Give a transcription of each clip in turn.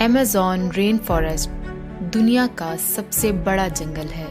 Amazon rain forest دنیا کا سب سے بڑا جنگل ہے۔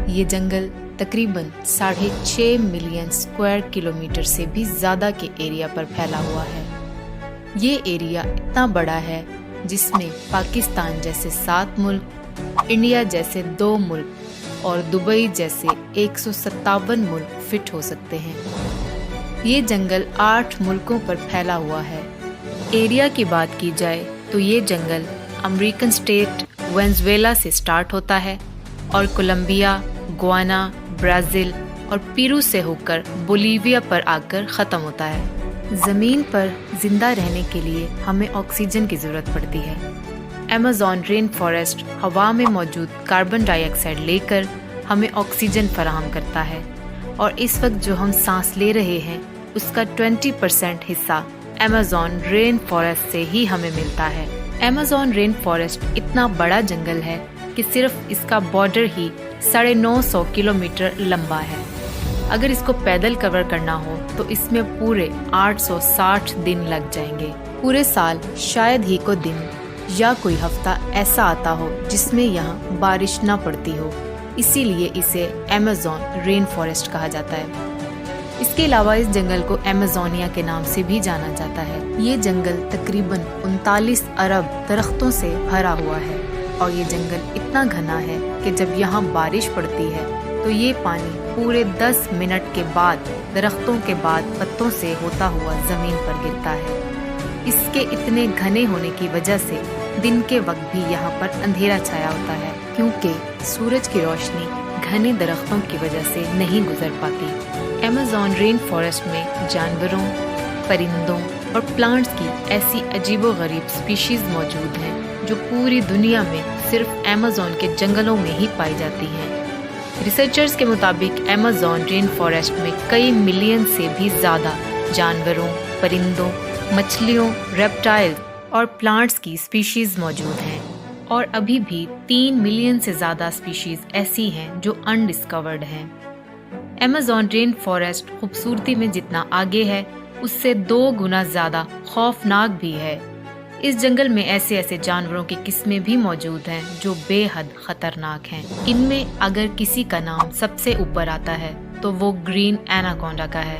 یہ جنگل تقریباً 6.5 ملین اسکوائر کلومیٹر سے بھی زیادہ کے ایریا پر پھیلا ہوا ہے۔ یہ ایریا اتنا بڑا ہے جس میں پاکستان جیسے 7 ملک، انڈیا جیسے 2 ملک اور دبئی جیسے 157 ملک فٹ ہو سکتے ہیں۔ یہ جنگل 8 ملکوں پر پھیلا ہوا ہے۔ ایریا کی بات کی جائے تو یہ جنگل امریکن اسٹیٹ وینزویلا سے سٹارٹ ہوتا ہے اور کولمبیا، گوانا، برازیل اور پیرو سے ہو کر بولیویا پر آ کر ختم ہوتا ہے۔ زمین پر زندہ رہنے کے لیے ہمیں آکسیجن کی ضرورت پڑتی ہے۔ ایمیزون رین فارسٹ ہوا میں موجود کاربن ڈائی آکسائڈ لے کر ہمیں آکسیجن فراہم کرتا ہے، اور اس وقت جو ہم سانس لے رہے ہیں اس کا 20% حصہ ایمیزون رین فارسٹ سے ہی ہمیں ملتا ہے۔ ایمیزون رین فارسٹ اتنا بڑا جنگل ہے کہ صرف اس کا بارڈر ہی 950 کلومیٹر لمبا ہے۔ اگر اس کو پیدل کور کرنا ہو تو اس میں پورے 860 دن لگ جائیں گے۔ پورے سال شاید ہی کو دن یا کوئی ہفتہ ایسا آتا ہو جس میں یہاں بارش نہ پڑتی ہو، اسی لیے اسے ایمیزون رین فارسٹ کہا جاتا ہے۔ اس کے علاوہ اس جنگل کو ایمیزونیا کے نام سے بھی جانا جاتا ہے۔ یہ جنگل تقریباً 39 ارب درختوں سے بھرا ہوا ہے، اور یہ جنگل اتنا گھنا ہے کہ جب یہاں بارش پڑتی ہے تو یہ پانی پورے 10 منٹ کے بعد درختوں کے بعد پتوں سے ہوتا ہوا زمین پر گرتا ہے۔ اس کے اتنے گھنے ہونے کی وجہ سے دن کے وقت بھی یہاں پر اندھیرا چھایا ہوتا ہے، کیونکہ سورج کی روشنی گھنے درختوں کی وجہ سے نہیں گزر پاتی۔ ایمیزون رین فارسٹ میں جانوروں، پرندوں اور پلانٹس کی ایسی عجیب و غریب سپیشیز موجود ہیں جو پوری دنیا میں صرف ایمیزون کے جنگلوں میں ہی پائی جاتی ہیں۔ ریسرچرز کے مطابق ایمیزون رین فارسٹ میں کئی ملین سے بھی زیادہ جانوروں، پرندوں، مچھلیوں، ریپٹائل اور پلانٹس کی سپیشیز موجود ہیں، اور ابھی بھی 3 ملین سے زیادہ سپیشیز ایسی ہیں جو انڈسکورڈ ہیں۔ ایمیزون رین فارسٹ خوبصورتی میں جتنا آگے ہے اس سے 2 گنا زیادہ خوفناک بھی ہے۔ اس جنگل میں ایسے جانوروں کی قسمیں بھی موجود ہیں جو بے حد خطرناک ہیں۔ ان میں اگر کسی کا نام سب سے اوپر آتا ہے تو وہ گرین ایناکونڈا کا ہے۔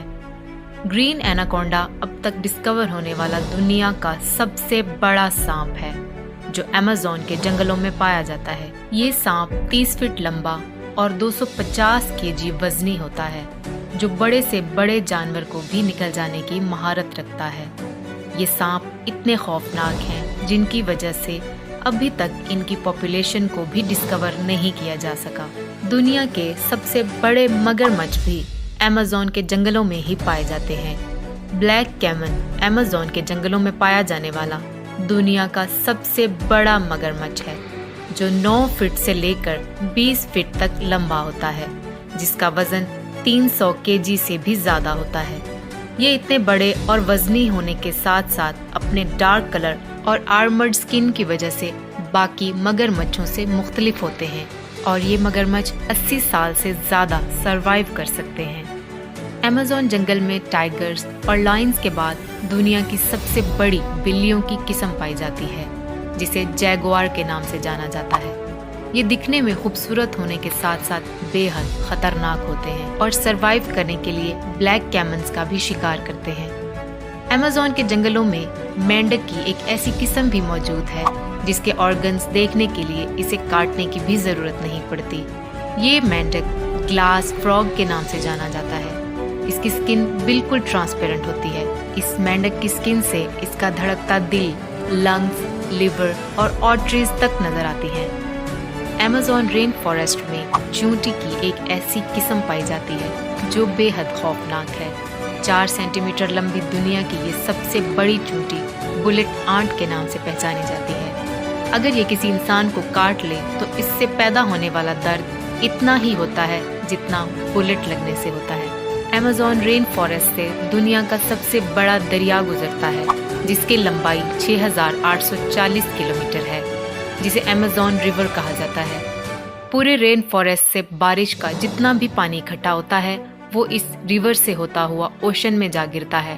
گرین ایناکونڈا اب تک ڈسکور ہونے والا دنیا کا سب سے بڑا سانپ ہے جو ایمیزون کے جنگلوں میں پایا جاتا ہے۔ یہ سانپ 30 فٹ لمبا اور 250 kg وزنی ہوتا ہے، جو بڑے سے بڑے جانور کو بھی نکل جانے کی مہارت رکھتا ہے۔ یہ سانپ اتنے خوفناک ہیں جن کی وجہ سے ابھی تک ان کی پاپولیشن کو بھی ڈسکور نہیں کیا جا سکا۔ دنیا کے سب سے بڑے مگرمچھ بھی ایمیزون کے جنگلوں میں ہی پائے جاتے ہیں۔ بلیک کیمن ایمیزون کے جنگلوں میں پایا جانے والا دنیا کا سب سے بڑا مگرمچھ ہے، جو 9 فٹ سے لے کر 20 فٹ تک لمبا ہوتا ہے، جس کا وزن 300 kg سے بھی زیادہ ہوتا ہے۔ یہ اتنے بڑے اور وزنی ہونے کے ساتھ ساتھ اپنے ڈارک کلر اور آرمرڈ سکن کی وجہ سے باقی مگرمچھوں سے مختلف ہوتے ہیں، اور یہ مگرمچھ 80 سال سے زیادہ سروائیو کر سکتے ہیں۔ ایمیزون جنگل میں ٹائیگرز اور لائنز کے بعد دنیا کی سب سے بڑی بلیوں کی قسم پائی جاتی ہے، جسے جیگوار کے نام سے جانا جاتا ہے۔ یہ دکھنے میں خوبصورت ہونے کے ساتھ ساتھ بے حد خطرناک ہوتے ہیں، اور سروائیو کرنے کے لیے بلیک کیمنز کا بھی شکار کرتے ہیں۔ ایمیزون کے جنگلوں میں مینڈک کی ایک ایسی قسم بھی موجود ہے جس کے آرگنز دیکھنے کے لیے اسے کاٹنے کی بھی ضرورت نہیں پڑتی۔ یہ مینڈک گلاس فراگ کے نام سے جانا جاتا ہے۔ اس کی سکن بالکل ٹرانسپیرنٹ ہوتی ہے۔ اس مینڈک کی سکن سے اس کا دھڑکتا دل، لنگز، لیور اور آرٹریز تک نظر آتی ہیں۔ ایمیزون رین فارسٹ میں چونٹی کی ایک ایسی قسم پائی جاتی ہے جو بے حد خوفناک ہے۔ 4 سینٹی میٹر لمبی دنیا کی یہ سب سے بڑی چونٹی بلٹ آنٹ کے نام سے پہچانی جاتی ہے۔ اگر یہ کسی انسان کو کاٹ لے تو اس سے پیدا ہونے والا درد اتنا ہی ہوتا ہے جتنا بلٹ لگنے سے ہوتا ہے۔ ایمیزون رین فارسٹ سے دنیا کا سب سے بڑا دریا گزرتا ہے، جس کی لمبائی 6840 کلومیٹر ہے، جسے ایمیزون ریور کہا جاتا ہے۔ پورے رین فارسٹ سے بارش کا جتنا بھی پانی اکٹھا ہوتا ہے وہ اس ریور سے ہوتا ہوا اوشن میں جا گرتا ہے۔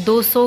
200